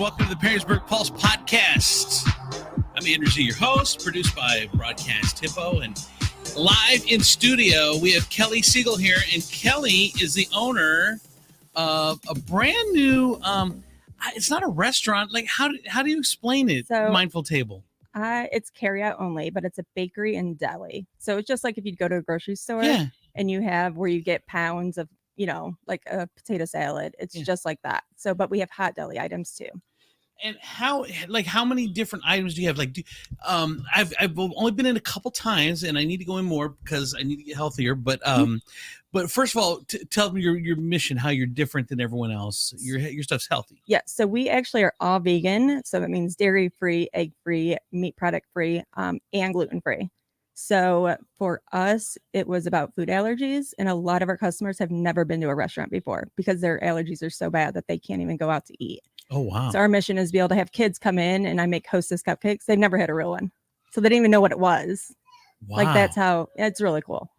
welcome to the Perrysburg Pulse podcast. I'm Andrew Z, your host, produced by Broadcast Hippo, and live in studio, we have Kelly Siegel here, and Kelly is the owner of a brand new, it's not a restaurant, like how do you explain it, So, Mindful Table? It's carryout only, but it's a bakery and deli. So it's just like if you'd go to a grocery store Yeah. and you have where you get pounds of, like a potato salad. It's just like that. So, but we have hot deli items too. And how many different items do you have? I've only been in a couple times, and I need to go in more because I need to get healthier. But first of all, tell me your mission, how you're different than everyone else. Your stuff's healthy. Yeah. So we actually are all vegan. So it means dairy free, egg free, meat product free, and gluten free. So for us, it was about food allergies, and a lot of our customers have never been to a restaurant before because their allergies are so bad that they can't even go out to eat. Oh, wow. So our mission is to be able to have kids come in, and I make Hostess cupcakes. They've never had a real one. So they didn't even know what it was. Wow. Like that's how it's really cool.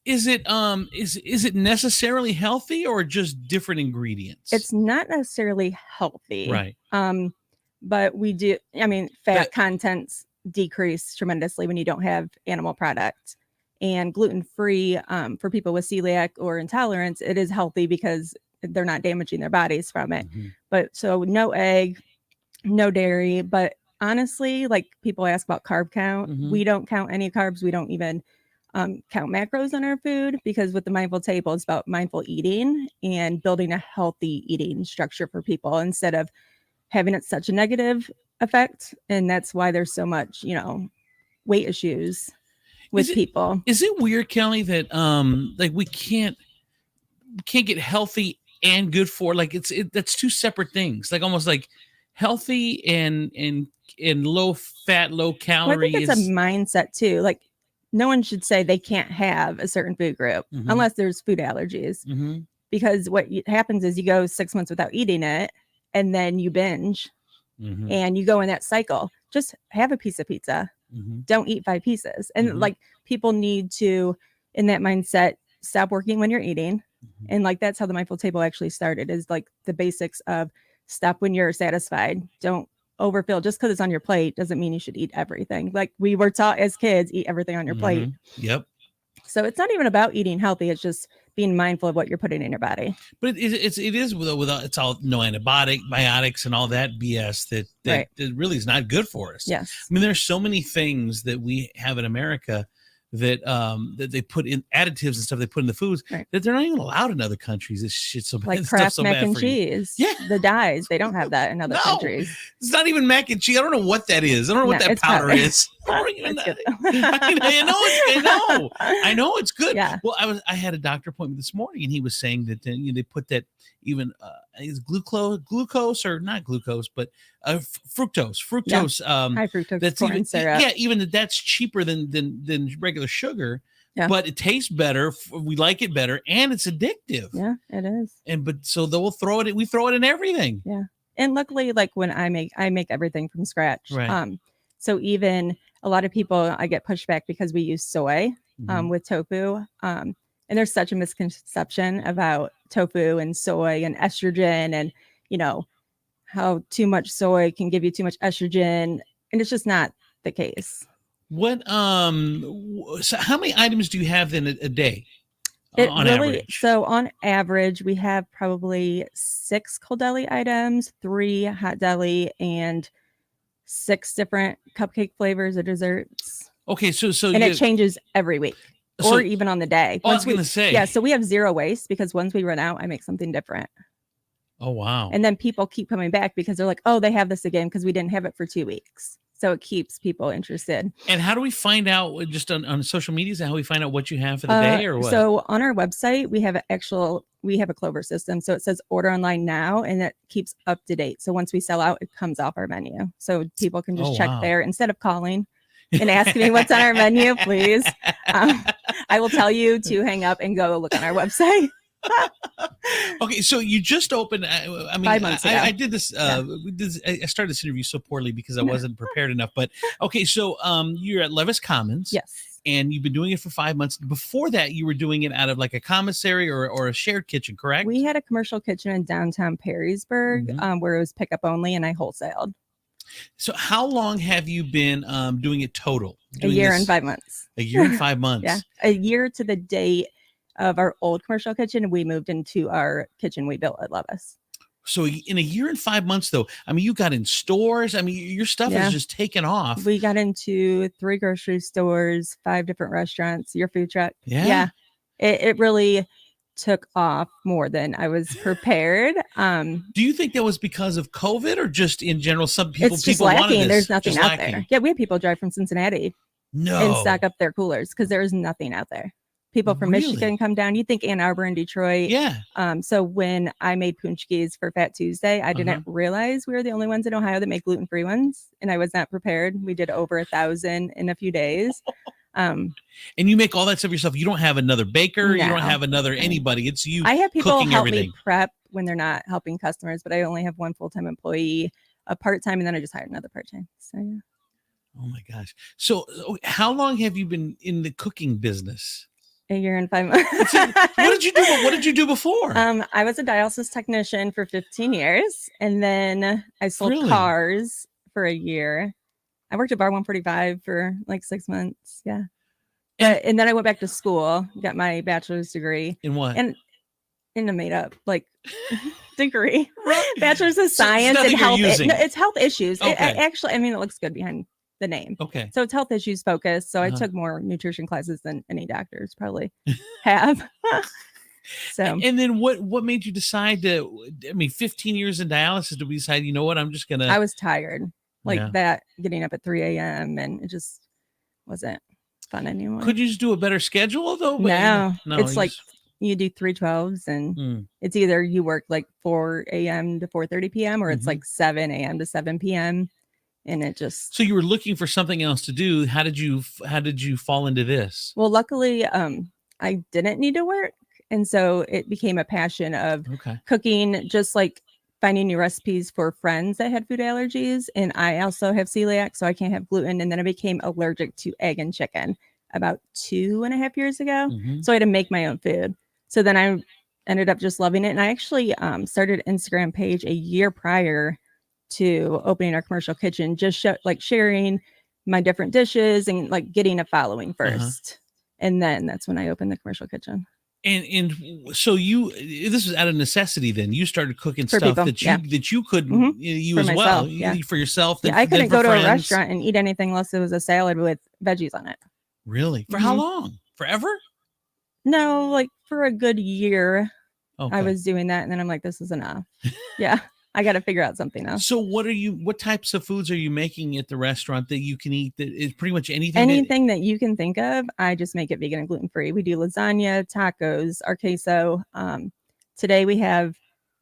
Is it necessarily healthy or just different ingredients? It's not necessarily healthy. Right. But we do, fat contents decrease tremendously when you don't have animal product. And gluten-free, for people with celiac or intolerance, it is healthy because they're not damaging their bodies from it. Mm-hmm. But so no egg, no dairy. But honestly, like people ask about carb count, we don't count any carbs. We don't even count macros on our food, because with the Mindful Table, it's about mindful eating and building a healthy eating structure for people instead of having it such a negative effect. And that's why there's so much, weight issues with people. Is it weird, Kelly, that we can't get healthy and good for, that's two separate things, like almost like healthy and low fat, low calorie? Well, I think it's a mindset too. Like no one should say they can't have a certain food group unless there's food allergies, because what happens is you go 6 months without eating it and then you binge and you go in that cycle. Just have a piece of pizza. Don't eat 5 pieces. And like people need to, in that mindset, stop working when you're eating. And like that's how the Mindful Table actually started, is like the basics of stop when you're satisfied. Don't overfill. Just because it's on your plate doesn't mean you should eat everything. Like we were taught as kids, eat everything on your plate. Yep. So it's not even about eating healthy. It's just being mindful of what you're putting in your body. But it is without it's all no antibiotics and all that BS that really is not good for us. Yes. I mean, there's so many things that we have in America that they put in additives and stuff they put in the foods that they're not even allowed in other countries. This shit's so bad. Like Kraft mac and cheese. Yeah. The dyes, they don't have that in other countries. It's not even mac and cheese. I don't know what that is. I don't know what that powder is. I don't even know. I know it's good. Yeah. Well, I had a doctor appointment this morning, and he was saying that they put that even is glucose or not glucose, but fructose. High fructose that's corn even syrup. Yeah, even that's cheaper than regular sugar. Yeah. But it tastes better. We like it better, and it's addictive. Yeah, it is. So they'll throw it. We throw it in everything. Yeah. And luckily, like when I make everything from scratch. Right. So even a lot of people, I get pushback because we use soy with tofu. And there's such a misconception about tofu and soy and estrogen, and how too much soy can give you too much estrogen, and it's just not the case. What so how many items do you have in a day? On average? So on average, we have probably 6 cold deli items, 3 hot deli, and 6 different cupcake flavors or desserts. Okay, so and it changes every week or even on the day. I was going to say. Yeah, so we have 0 waste, because once we run out, I make something different. Oh, wow. And then people keep coming back because they're like, oh, they have this again because we didn't have it for 2 weeks. So it keeps people interested. And how do we find out, just on social media, is that how we find out what you have for the day, or what? So on our website, we have a Clover system. So it says order online now, and that keeps up to date. So once we sell out, it comes off our menu. So people can just check there instead of calling and asking me what's on our menu, please. I will tell you to hang up and go look on our website. Okay, so you just opened. I mean, 5 months ago. I did this. I started this interview so poorly because I wasn't prepared enough. But okay, so you're at Levis Commons. Yes. and you've been doing it for 5 months. Before that, you were doing it out of like a commissary or a shared kitchen, correct? We had a commercial kitchen in downtown Perrysburg, where it was pickup only, and I wholesaled. So how long have you been doing it total? A year and 5 months. A year and 5 months. Yeah. A year to the date of our old commercial kitchen. We moved into our kitchen we built at Levis. So in a year and 5 months, though, I mean, you got in stores. I mean, your stuff is just taken off. We got into 3 grocery stores, 5 different restaurants, your food truck. Yeah. It really took off more than I was prepared. Do you think that was because of COVID or just in general? Some people, it's just lacking. wanted this. There's nothing just out lacking. there. Yeah, we had people drive from Cincinnati and stock up their coolers because there is nothing out there. People from Michigan come down. You think Ann Arbor and Detroit. Yeah. So when I made punchkis for Fat Tuesday, I didn't realize we were the only ones in Ohio that make gluten-free ones. And I was not prepared. We did over 1,000 in a few days. And you make all that stuff yourself. You don't have another baker. You don't have another anybody. It's you. I have people cooking help everything. me prep when they're not helping customers, but I only have 1 full-time employee, a part-time, and then I just hired another part-time. So yeah. Oh my gosh. So how long have you been in the cooking business? A year and 5 months. What did you do? What did you do before? I was a dialysis technician for 15 years, and then I sold cars for a year. I worked at Bar 145 for like 6 months. Yeah. And then I went back to school, got my bachelor's degree. In what? And in a made up degree. Bachelor's of Science and health. It's health issues. Okay. Actually, I mean, it looks good behind the name. Okay. So it's health issues focused. So I took more nutrition classes than any doctors probably have. So and then what made you decide to, I mean, 15 years in dialysis, did we decide, you know what, I'm just gonna. I was tired that, getting up at 3 a.m. and it just wasn't fun anymore. Could you just do a better schedule though? No, it's like you do 3/12s and it's either you work like 4 a.m. to 4:30 p.m. or it's like 7 a.m. to 7 p.m. And it just. So you were looking for something else to do. How did you fall into this? Well, luckily, I didn't need to work. And so it became a passion of cooking, just like finding new recipes for friends that had food allergies. And I also have celiac, so I can't have gluten. And then I became allergic to egg and chicken about 2.5 years ago. So I had to make my own food. So then I ended up just loving it. And I actually started an Instagram page a year prior to opening our commercial kitchen, just sharing my different dishes and like getting a following first. And then that's when I opened the commercial kitchen. And so this was out of necessity then. You started cooking for stuff people, that you couldn't, you for as myself, well, for yourself. I couldn't go to a restaurant and eat anything unless it was a salad with veggies on it. Really? For how long? Forever? No, like for a good year. I was doing that. And then I'm like, this is enough. Yeah. I got to figure out something else. So what types of foods are you making at the restaurant that you can eat that is pretty much anything? Anything that you can think of. I just make it vegan and gluten free. We do lasagna, tacos, our queso. Today we have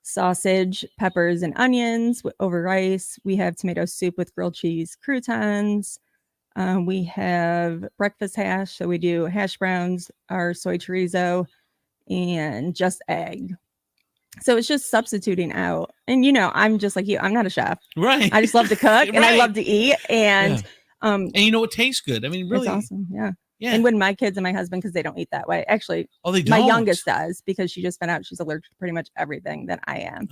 sausage, peppers, and onions over rice. We have tomato soup with grilled cheese, croutons. We have breakfast hash. So we do hash browns, our soy chorizo, and just egg. So it's just substituting out. And, I'm just like you. I'm not a chef. Right. I just love to cook and I love to eat. And it tastes good. I mean, really. It's awesome. Yeah. Yeah. And when my kids and my husband, because they don't eat that way. Actually, they don't. My youngest does because she just found out she's allergic to pretty much everything that I am.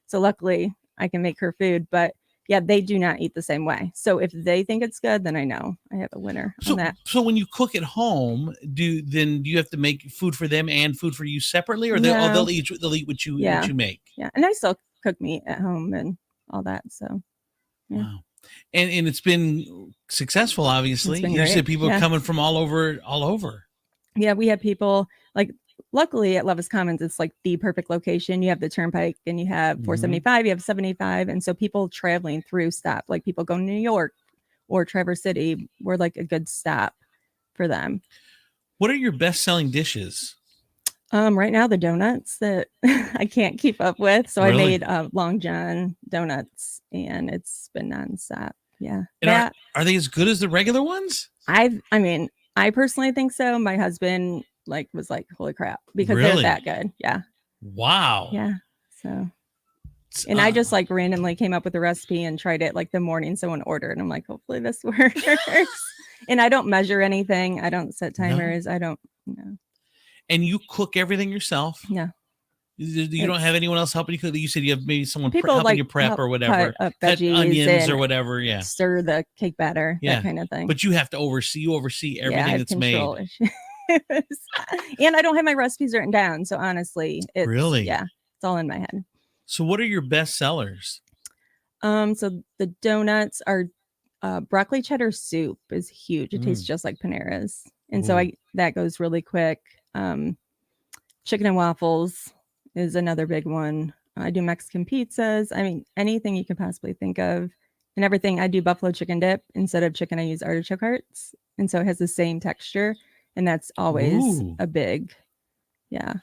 So luckily I can make her food. But yeah, they do not eat the same way. So if they think it's good, then I know I have a winner on that. So when you cook at home, do you have to make food for them and food for you separately, or they'll eat what you make? Yeah, and I still cook meat at home and all that. So yeah. Wow. And it's been successful, obviously. You said people are coming from all over. Yeah, we have people luckily at Levis Commons, it's like the perfect location. You have the Turnpike and you have 475, you have 75. And so people traveling through stop, like people going to New York or Traverse City, we're like a good stop for them. What are your best selling dishes? Right now, the donuts that I can't keep up with. So I made Long John donuts and it's been nonstop. Yeah. And are they as good as the regular ones? I mean, I personally think so. My husband was like, holy crap, because they're that good. Yeah. Wow. Yeah. So, and I just randomly came up with a recipe and tried it the morning someone ordered. And I'm like, hopefully this works. And I don't measure anything. I don't set No. timers. I don't, no. And you cook everything yourself? Yeah. You don't have anyone else helping you cook? You said you have maybe someone People helping like you prep help or whatever. cut up Cut veggies onions or and whatever. Yeah. stir the cake batter, Yeah. that kind of thing. But you have to oversee everything I have that's control made. issues. And I don't have my recipes written down. So honestly, it's Really? yeah, it's all in my head. So what are your best sellers? So the donuts are broccoli cheddar soup is huge. It tastes just like Panera's. And so that goes really quick. Chicken and waffles is another big one. I do Mexican pizzas. I mean, anything you can possibly think of. And everything, I do buffalo chicken dip. Instead of chicken, I use artichoke hearts. And so it has the same texture. And that's always a big,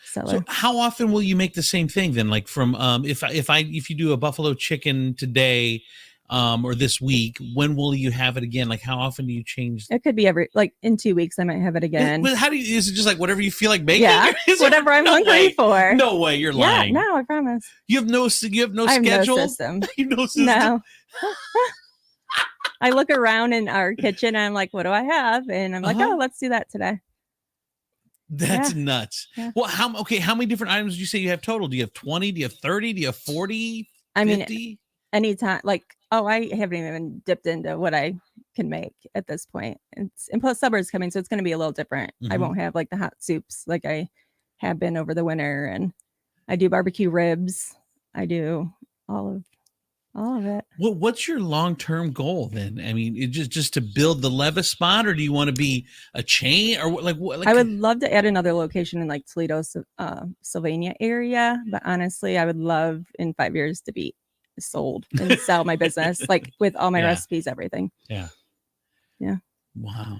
seller. So how often will you make the same thing then? Like from if you do a buffalo chicken today, or this week, when will you have it again? Like how often do you change? It could be in 2 weeks I might have it again. But is it just like whatever you feel like making? Yeah, whatever I'm hungry for. No way, you're lying. Yeah, no, I promise. You have no schedule? I have no system. You have no system? No. I look around in our kitchen and I'm like, what do I have? And I'm like, oh, let's do that today. That's nuts. Yeah. Well, how many different items do you say you have total? Do you have 20? Do you have 30? Do you have 40? 50? I mean, anytime, I haven't even dipped into what I can make at this point. And plus summer's coming, so it's going to be a little different. I won't have the hot soups like I have been over the winter, and I do barbecue ribs. I do all of it. Well, what's your long-term goal then? I mean, it just to build the Levis spot, or do you want to be a chain, or what? I would love to add another location in Toledo, Sylvania area, but honestly, I would love in 5 years to be sold and sell my business with all my recipes, everything. Yeah. Wow.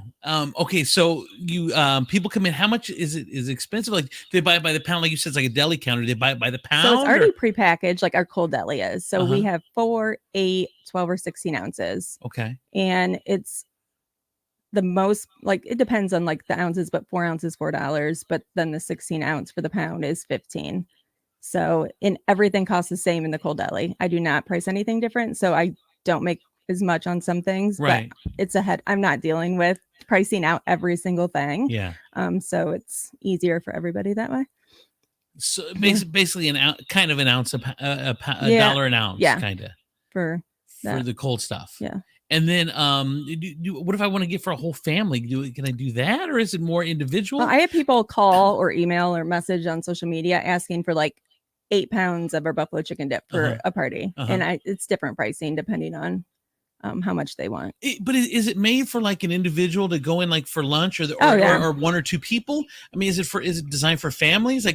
Okay, so you people come in. How much is it? Is it expensive? Like, do they buy it by the pound? Like you said, it's like a deli counter. Do they buy it by the pound? So it's already prepackaged, like our cold deli is. So we have 4, 8, 12, or 16 ounces. Okay. And it's the most it depends on the ounces, but 4 ounces $4. But then the 16 ounce for the pound is $15. So everything costs the same in the cold deli. I do not price anything different. So I don't make as much on some things, right? But it's I'm not dealing with pricing out every single thing. Yeah. So it's easier for everybody that way. So basically an ounce, kind of an ounce, a dollar an ounce, kind of for the cold stuff. Yeah. And then, what if I want to get for a whole family? Can I do that, or is it more individual? Well, I have people call or email or message on social media asking for 8 pounds of our buffalo chicken dip for a party, and it's different pricing depending on how much they want. But is it made for an individual to go in for lunch, or one or two people? I mean, is it designed for families? I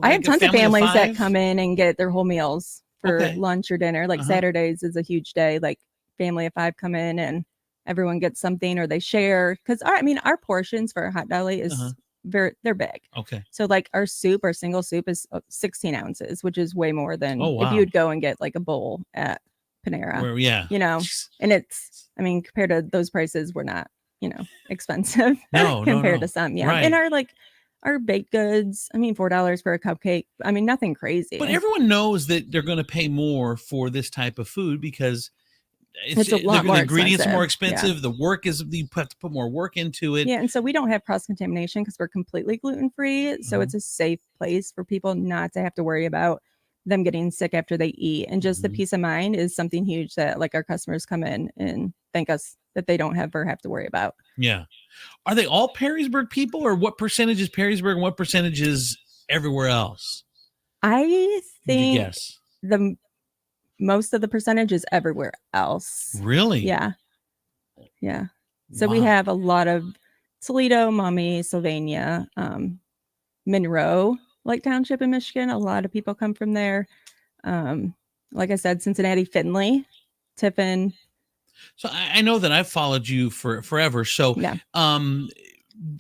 have tons of families that come in and get their whole meals for lunch or dinner. Saturdays is a huge day. Family of 5 come in and everyone gets something, or they share. Because our portions for a hot deli is they're big. Okay. So our single soup is 16 ounces, which is way more than if you'd go and get a bowl at Panera. And it's, compared to those prices, we're not, expensive compared to some. Yeah. Right. And our baked goods, $4 for a cupcake. Nothing crazy. But everyone knows that they're going to pay more for this type of food because it's a lot more the ingredients expensive. Are more expensive. Yeah. The work is, you have to put more work into it. Yeah. And so we don't have cross-contamination because we're completely gluten-free. So it's a safe place for people not to have to worry about them getting sick after they eat. And just the peace of mind is something huge that our customers come in and thank us that they don't have to worry about. Yeah. Are they all Perrysburg people, or what percentage is Perrysburg and what percentage is everywhere else? I think the most of the percentage is everywhere else. Really? Yeah. Yeah. So we have a lot of Toledo, Maumee, Sylvania, Monroe, Township in Michigan. A lot of people come from there. Like I said, Cincinnati, Findlay, Tiffin. So I know that I've followed you for forever. So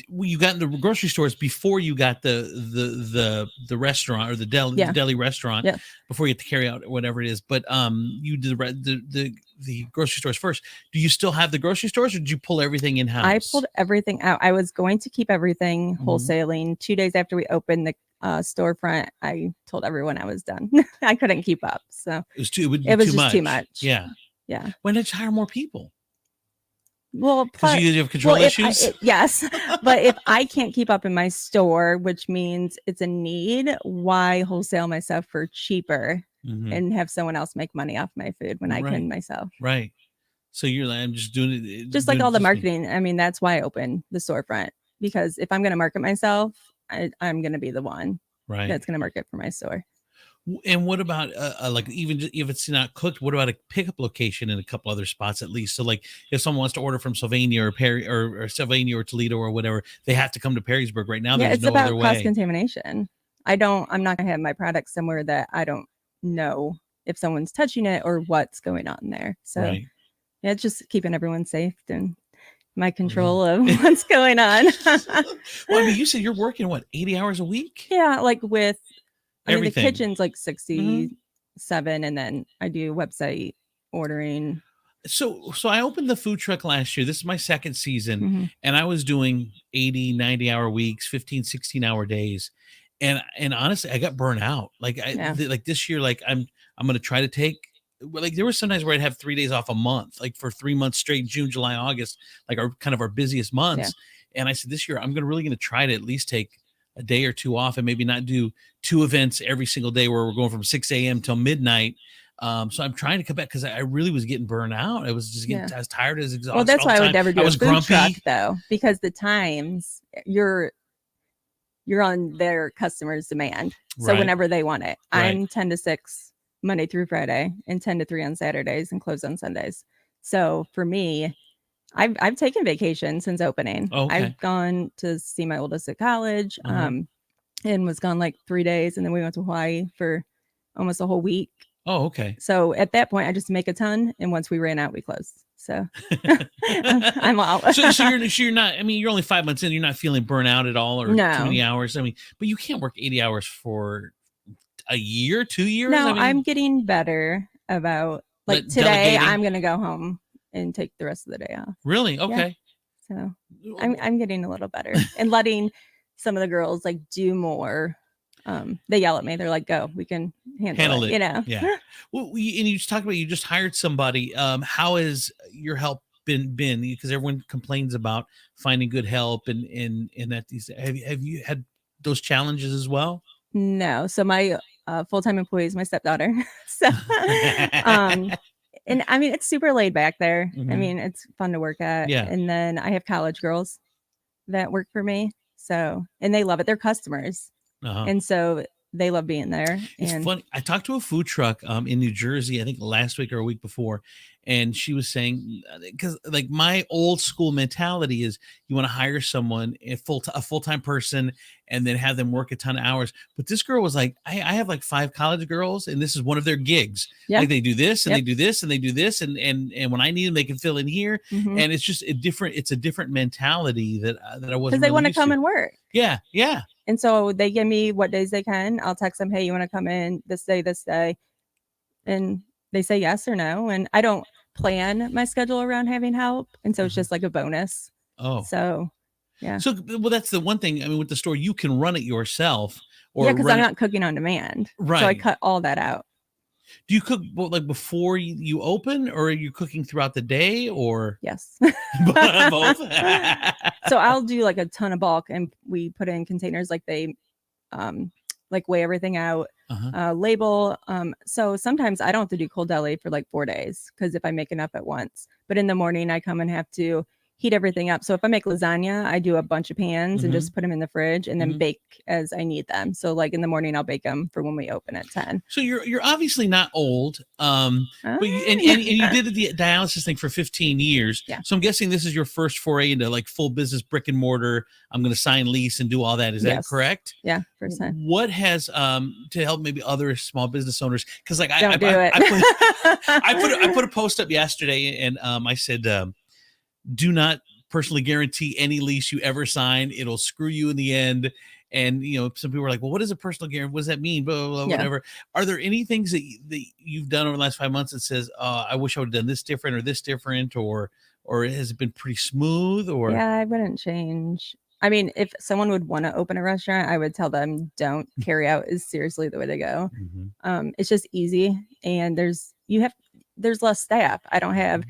you got in the grocery stores before you got the restaurant or the deli restaurant before you get to carry out whatever it is. But you did the grocery stores first. Do you still have the grocery stores, or did you pull everything in house? I pulled everything out. I was going to keep everything wholesaling. 2 days after we opened the storefront, I told everyone I was done. I couldn't keep up. So it was just too much. Yeah. Yeah. Why not hire more people? Well, because you have control issues. Yes, but if I can't keep up in my store, which means it's a need, why wholesale myself for cheaper and have someone else make money off my food when I can myself? Right. So you're like, I'm just doing it. Just like all the marketing. I mean, that's why I opened the storefront, because if I'm going to market myself, I'm going to be the one that's going to market for my store. And what about like even if it's not cooked, what about a pickup location in a couple other spots at least? So like if someone wants to order from Sylvania or Perry or Sylvania or Toledo or whatever, they have to come to Perrysburg right now. Yeah, there's it's no about other cross way. contamination. I'm not gonna have my product somewhere that I don't know if someone's touching it or what's going on there. So yeah, it's just keeping everyone safe and my control of what's going on. Well, I mean, you said you're working what, 80 hours a week? Yeah, like with everything. The kitchen's like 67, and then I do website ordering. So I opened the food truck last year. This is my second season, and I was doing 80, 90-hour weeks, 15, 16-hour days. And honestly, I got burnt out. Like like this year, like I'm going to try to take, like there were some times where I'd have 3 days off a month, like for 3 months straight, June, July, August, like our busiest months. And I said, this year, I'm really going to try to at least take a day or two off and maybe not do 2 events every single day where we're going from 6 a.m. till midnight. So I'm trying to come back because I really was getting burned out. I was just getting as tired as exhausted. Well, that's why I would never do a food truck though, because the times you're on their customers' demand. So whenever they want it, I'm 10 to 6 Monday through Friday and 10 to 3 on Saturdays and close on Sundays. So for me, I've taken vacation since opening. I've gone to see my oldest at college, and was gone like 3 days, and then we went to Hawaii for almost a whole week. Oh, okay. So at that point, I just make a ton, and once we ran out, we closed. So I'm out. so you're not. I mean, you're only 5 months in. You're not feeling burnt out at all, or too many hours. I mean, but you can't work 80 hours for a year, 2 years. No, I mean, I'm getting better about like today. Delegating. I'm gonna go home and take the rest of the day off. Really? Okay. Yeah. So I'm getting a little better and letting some of the girls like do more. They yell at me. They're like, "Go, we can handle it." You know. Yeah. Well, and you just talked about you just hired somebody. How has your help been? Because everyone complains about finding good help and that these have you had those challenges as well? No. So my full-time employee is my stepdaughter. So and I mean, it's super laid back there. I mean, it's fun to work at. Yeah. And then I have college girls that work for me. So, and they love it. They're customers. And so they love being there. It's funny. I talked to a food truck in New Jersey, I think last week or a week before, and she was saying, because like my old school mentality is you want to hire someone, a full-time person, and then have them work a ton of hours. But this girl was like, I have like 5 college girls, and this is one of their gigs. Yeah. Like they do this and they do this and they do this, and when I need them, they can fill in here. And it's just a different mentality that I wasn't. Because they want to come and work. Yeah, yeah. And so they give me what days they can. I'll text them, hey, you want to come in this day? And they say yes or no. And I don't plan my schedule around having help. And so it's just like a bonus. Oh. So, yeah. So, well, that's the one thing. I mean, with the store, you can run it yourself. Or because I'm not cooking on demand. Right. So I cut all that out. Do you cook like before you open, or are you cooking throughout the day, or? Yes. Both. So I'll do like a ton of bulk, and we put it in containers, like they like weigh everything out, label. So sometimes I don't have to do cold deli for like 4 days, because if I make enough at once, but in the morning I come and have to heat everything up. So if I make lasagna, I do a bunch of pans and just put them in the fridge and then bake as I need them. So like in the morning, I'll bake them for when we open at 10. So you're obviously not old, but you did the dialysis thing for 15 years. Yeah. So I'm guessing this is your first foray into like full business, brick and mortar. I'm going to sign lease and do all that. Is that correct? Yeah, first time. What has to help maybe other small business owners? Because like I put a post up yesterday, and I said, do not personally guarantee any lease you ever sign. It'll screw you in the end. And, you know, some people are like, well, what is a personal guarantee? What does that mean? Blah, blah, blah, whatever. Are there any things that you've done over the last 5 months that says, I wish I would have done this different or this different, or has it been pretty smooth? Or yeah, I wouldn't change. I mean, if someone would want to open a restaurant, I would tell them don't carry out is seriously the way to go. It's just easy. And there's less staff. I don't have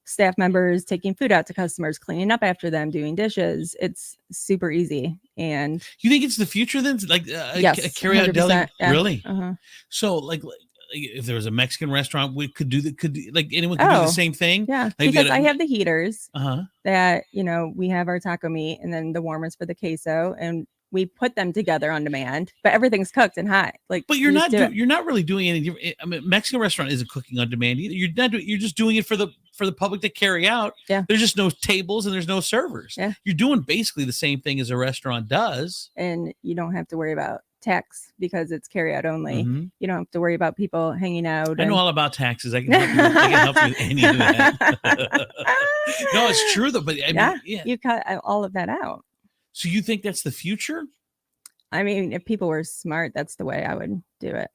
staff members taking food out to customers, cleaning up after them, doing dishes. It's super easy. And you think it's the future then? Like yes, a carry out deli? yeah. Really? Uh-huh. So like if there was a Mexican restaurant, we could do that. Like anyone could do the same thing. Yeah, like because I have the heaters Uh-huh. that, we have our taco meat and then the warmers for the queso, and we put them together on demand, but everything's cooked and hot. Like, but you're not really doing anything. I mean, Mexican restaurant isn't cooking on demand either. You're just doing it for the public to carry out. Yeah. There's just no tables and there's no servers. Yeah. You're doing basically the same thing as a restaurant does. And you don't have to worry about tax because it's carry out only. Mm-hmm. You don't have to worry about people hanging out. I know all about taxes. I can help you with any of that. No, it's true though. But I mean, you cut all of that out. So you think that's the future? I mean, if people were smart, that's the way I would do it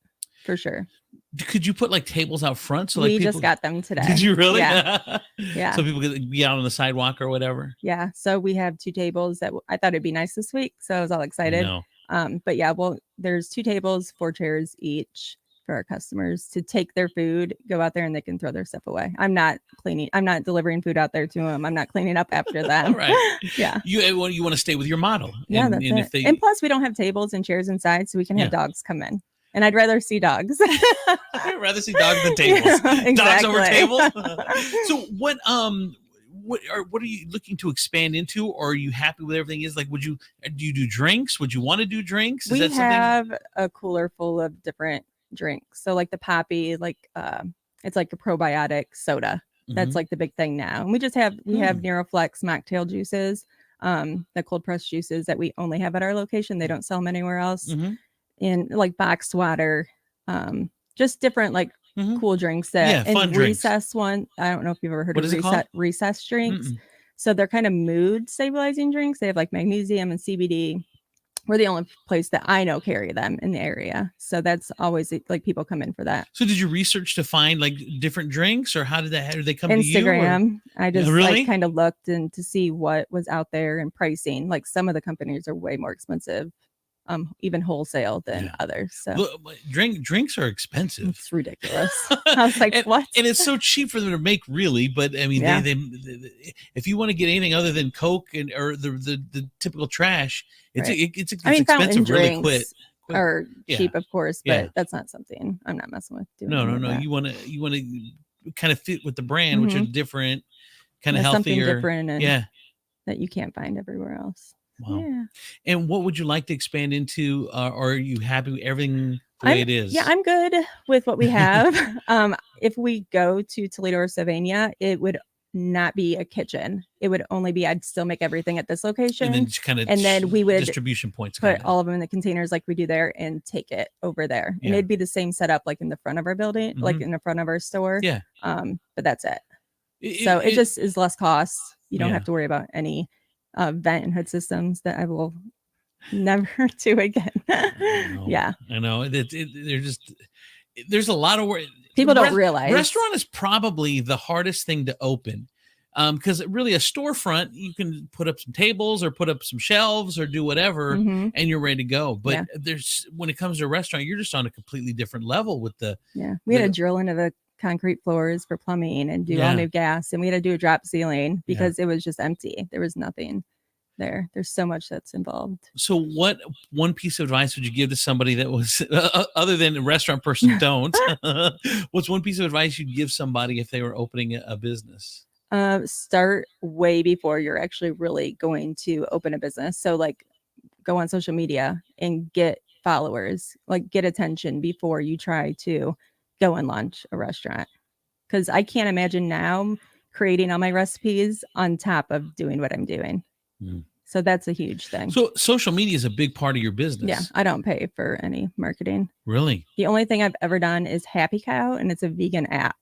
for sure. Could you put like tables out front? So like we just got them today. Did you really? Yeah. Yeah. So people could be out on the sidewalk or whatever. Yeah. So we have 2 tables that I thought it'd be nice this week. So I was all excited. But yeah, well, there's 2 tables, 4 chairs each for our customers to take their food, go out there, and they can throw their stuff away. I'm not delivering food out there to them. I'm not cleaning up after them. Right. Yeah. You want to stay with your model. Yeah, that's it. And plus, we don't have tables and chairs inside, so we can have dogs come in. And I'd rather see dogs. I'd rather see dogs than tables. Exactly. Dogs over tables. So what are you looking to expand into, or are you happy with everything? Is like, do you do drinks? Would you want to do drinks? We have a cooler full of different drinks. So like the Poppy, like it's like a probiotic soda. That's like the big thing now. And we have Neuroflex mocktail juices, the cold pressed juices that we only have at our location. They don't sell them anywhere else. And like boxed water, just different like cool drinks that and recess one. I don't know if you've ever heard of recess drinks. So they're kind of mood stabilizing drinks. They have like magnesium and CBD. We're the only place that I know carry them in the area. So that's always like people come in for that. So did you research to find like different drinks, or how did they come Instagram, to you? Instagram. I just like kind of looked and to see what was out there and pricing. Like some of the companies are way more expensive, even wholesale than others. So look, drinks are expensive. It's ridiculous. I was like, what? And it's so cheap for them to make, really. But I mean, they if you want to get anything other than Coke or the typical trash, it's expensive really quick. Are cheap, of course, but that's not something I'm not messing with. No. You want to kind of fit with the brand, which are different, kind of healthier, something different, and that you can't find everywhere else. Wow. Yeah. And what would you like to expand into? Or are you happy with everything the way it is? Yeah, I'm good with what we have. If we go to Toledo or Sylvania, it would not be a kitchen. It would only be, I'd still make everything at this location. And then just then we would distribution points. Put all of them in the containers like we do there and take it over there. And it'd be the same setup like in the front of our building, like in the front of our store. Yeah. But that's it. It just is less cost. You don't have to worry about any vent and hood systems that I will never do again. I know. There's a lot of work. People don't realize. Restaurant is probably the hardest thing to open. Because really a storefront, you can put up some tables or put up some shelves or do whatever, and you're ready to go. But when it comes to a restaurant, you're just on a completely different level with the. Yeah, we had to drill into the concrete floors for plumbing and do all new gas, and we had to do a drop ceiling because it was just empty. There was nothing there. There's so much that's involved. So what one piece of advice would you give to somebody that was other than a restaurant person don't what's one piece of advice you'd give somebody if they were opening a business? Start way before you're actually really going to open a business. So like go on social media and get followers, like get attention before you try to go and launch a restaurant. Because I can't imagine now creating all my recipes on top of doing what I'm doing. So that's a huge thing. So social media is a big part of your business. Yeah, I don't pay for any marketing. Really? The only thing I've ever done is Happy Cow, and it's a vegan app.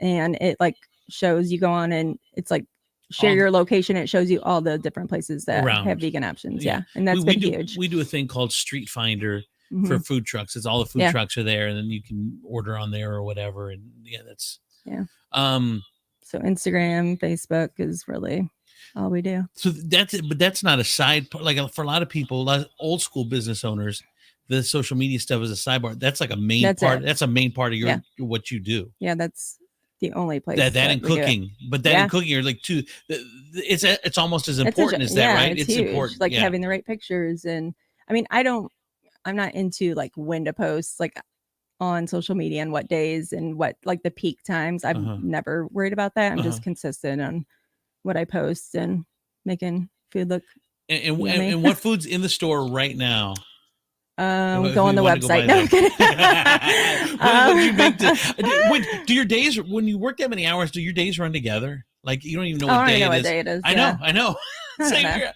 And it like shows you go on and it's like share your location. It shows you all the different places that have vegan options. Yeah. And that's been huge. We do a thing called Street Finder for food trucks. It's all the food trucks are there, and then you can order on there or whatever. And that's so Instagram, Facebook is really all we do. So that's it, but that's not a side part. Like for a lot of people, a lot of old school business owners, the social media stuff is a sidebar. That's like a main part. That's a main part of your what you do. Yeah, that's the only place that and we do it. cooking, but that and cooking are like two. It's almost as important as that, right? It's huge. Important, like having the right pictures. And I mean, I'm not into like when to post like on social media and what days and what like the peak times. I'm never worried about that. I'm just consistent on what I post and making food look and what food's in the store right now? Go on the website. No, I'm kidding. What do you make? Do your days, when you work that many hours, do your days run together? Like you don't even know what day it is. I know. Same here.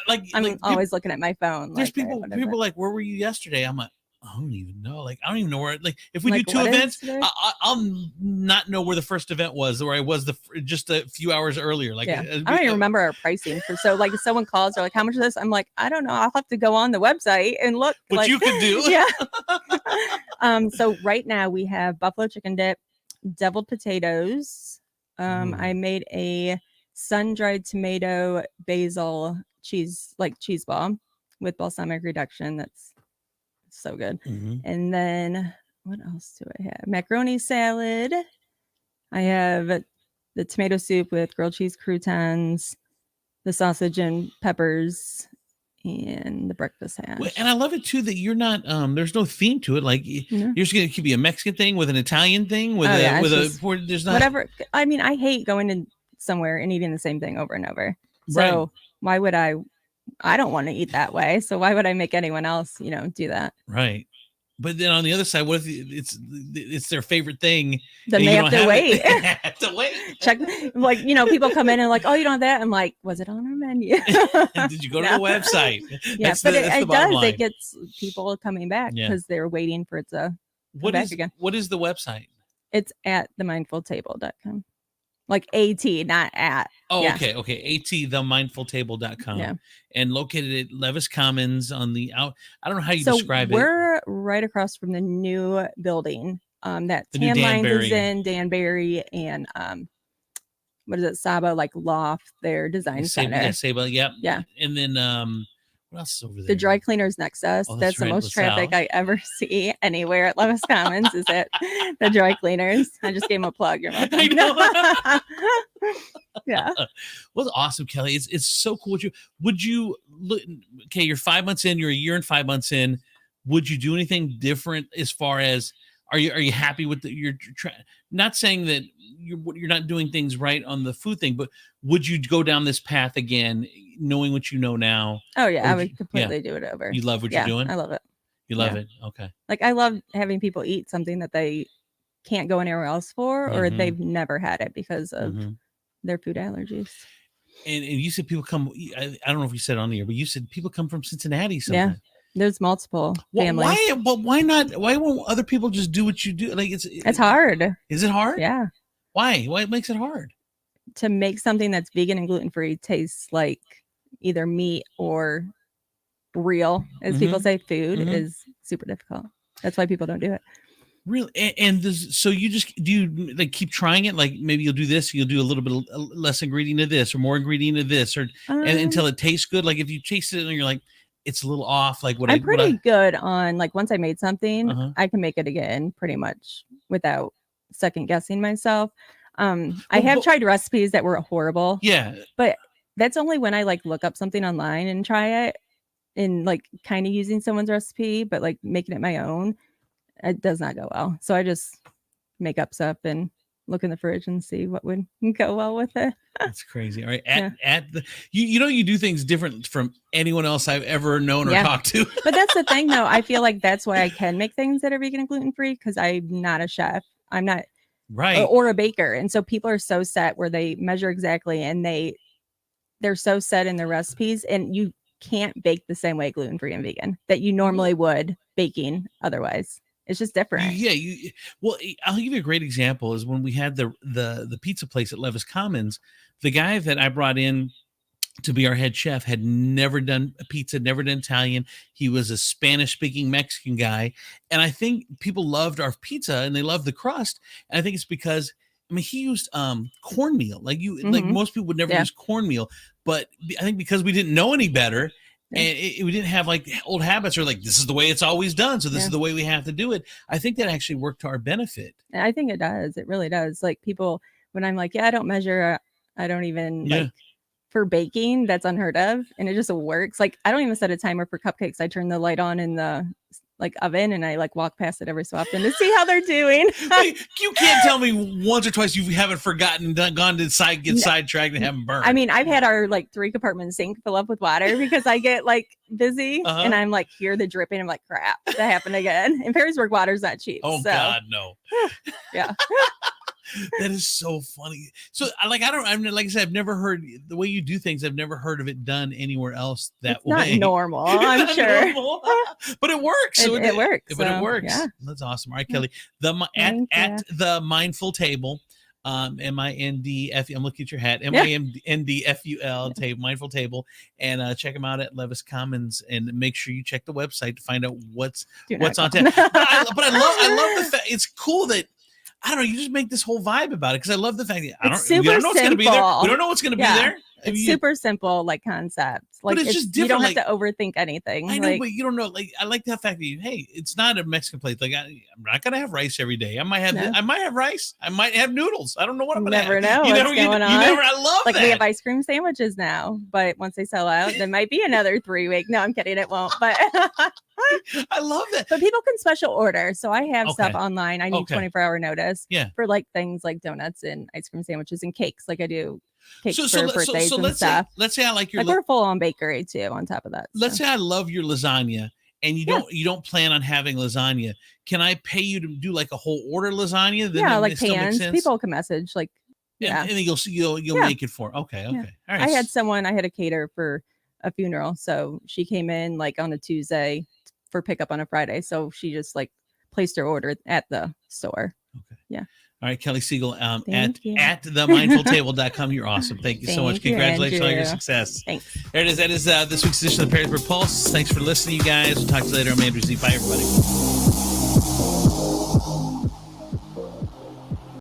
Like I'm always looking at my phone. There's people like, where were you yesterday? I'm like, I don't even know. Like, I don't even know where. Like, if we do 2 events, I'll not know where the first event was, or I was just a few hours earlier. Like, I don't even remember our pricing for. So, like, if someone calls, they're like, "How much is this?" I'm like, "I don't know. I'll have to go on the website and look." What you could do, So right now we have buffalo chicken dip, deviled potatoes. I made a sun-dried tomato basil cheese ball with balsamic reduction. That's so good. And then what else do I have? Macaroni salad. I have the tomato soup with grilled cheese croutons, the sausage and peppers, and the breakfast hash. And I love it too that you're not there's no theme to it. Like you're just gonna keep a Mexican thing with an Italian thing with there's not whatever. I mean, I hate going in somewhere and eating the same thing over and over. So why would I don't want to eat that way. So why would I make anyone else, do that? Right. But then on the other side, what if it's their favorite thing? Then they have to wait. Have to wait. Check, like, people come in and like, oh, you don't have that. I'm like, was it on our menu? Did you go to the website? Yeah, but it does. Line. It gets people coming back because they're waiting for it to come back again. What is the website? It's at themindfultable.com. Like AT, not at. Oh, yeah. Okay. AT, themindfultable.com. Yeah. And located at Levis Commons on the out. I don't know how you describe it. We're right across from the new building. That Tan Lines is in Danbury and what is it? Saba, like Loft, their design center. Yeah, Saba, yep. Yeah. And then what else is over there? The dry cleaners next to us. That's the most traffic I ever see anywhere at Levis Commons is at the dry cleaners. I just gave them a plug. You're welcome. I know. Yeah. Well, awesome, Kelly. It's so cool. Would you look? Okay, you're 5 months in. You're a year and 5 months in. Would you do anything different as far as are you happy with not saying that you're not doing things right on the food thing, but would you go down this path again, knowing what you know now? Oh yeah, I would completely do it over. You love what you're doing? I love it. You love it? Okay. Like I love having people eat something that they can't go anywhere else for, or they've never had it because of their food allergies. And you said people come, I don't know if you said it on the air, but you said people come from Cincinnati sometimes. Yeah. There's multiple families. Why not? Why won't other people just do what you do? Like it's hard. Is it hard? Yeah. Why? Why it makes it hard? To make something that's vegan and gluten-free tastes like either meat or real, as people say, food is super difficult. That's why people don't do it. Really? So you just do you like keep trying it? Like maybe you'll do this, you'll do a little bit less ingredient of this or more ingredient of this, or and until it tastes good. Like if you taste it and you're like, it's a little off. Like I'm pretty good on like once I made something, I can make it again pretty much without second guessing myself. I have tried recipes that were horrible. Yeah. But that's only when I like look up something online and try it and like kind of using someone's recipe, but like making it my own, it does not go well. So I just make up stuff and look in the fridge and see what would go well with it. That's crazy. All right. At the you do things different from anyone else I've ever known or talked to. But that's the thing though. I feel like that's why I can make things that are vegan and gluten-free because I'm not a chef. I'm not or a baker. And so people are so set where they measure exactly and they're so set in their recipes and you can't bake the same way gluten-free and vegan that you normally would baking otherwise. It's just different. Yeah. Well, I'll give you a great example is when we had the pizza place at Levis Commons, the guy that I brought in to be our head chef had never done a pizza, never done Italian. He was a Spanish speaking Mexican guy. And I think people loved our pizza and they loved the crust. And I think it's because, I mean, he used cornmeal. Like like most people would never use cornmeal, but I think because we didn't know any better, And we didn't have like old habits or like, this is the way it's always done. So this is the way we have to do it. I think that actually worked to our benefit. I think it does. It really does. Like people, when I'm like, I don't measure, I don't even like for baking, that's unheard of. And it just works. Like I don't even set a timer for cupcakes. I turn the light on in the like oven and I like walk past it every so often to see how they're doing. Wait, you can't tell me once or twice you haven't forgotten, gone to get sidetracked and haven't burned. I mean, I've had our like 3-compartment sink fill up with water because I get like busy and I'm like, hear the dripping. I'm like, crap, that happened again. And Perrysburg water's not cheap. Oh so. God, no. Yeah. That is so funny. So like, like I said, I've never heard the way you do things. I've never heard of it done anywhere else that way. Not normal, I'm sure. Normal. But it works. It works. But it works. Yeah. That's awesome. All right, Kelly, at the Mindful Table, MINDF, I'm looking at your hat, MINDFUL table, Mindful Table, and check them out at Levis Commons, and make sure you check the website to find out what's on tap. But I love the fact it's cool that, I don't know, you just make this whole vibe about it, because I love the fact that we don't know what's going to be there. We don't know what's going to be there. It's super simple, like concept. Like but it's just different. You don't have to overthink anything. I know, but you don't know. Like I like the fact that it's not a Mexican place. Like I'm not gonna have rice every day. I might have rice. I might have noodles. I don't know what I'm gonna have. You never know what's going on. I love like that. We have ice cream sandwiches now, but once they sell out, there might be another 3 week. No, I'm kidding. It won't. But I love that. But people can special order. So I have stuff online. I need 24-hour notice. For like things like donuts and ice cream sandwiches and cakes. Like I do cakes for birthdays and stuff. Let's say I like your we're full on bakery too on top of that. Let's say I love your lasagna and you don't plan on having lasagna. Can I pay you to do like a whole order lasagna? Then like pans. People can message like and then you'll make it for. Okay. All right. I had a caterer for a funeral, so she came in like on a Tuesday for pickup on a Friday. So she just like placed her order at the store. Okay. Yeah. All right, Kelly Siegel, at themindfultable.com. You're awesome. Thank you so much. Congratulations on your success. Thanks. There it is. That is this week's edition of the Perrysburg Pulse. Thanks for listening, you guys. We'll talk to you later. I'm Andrew Z. Bye, everybody.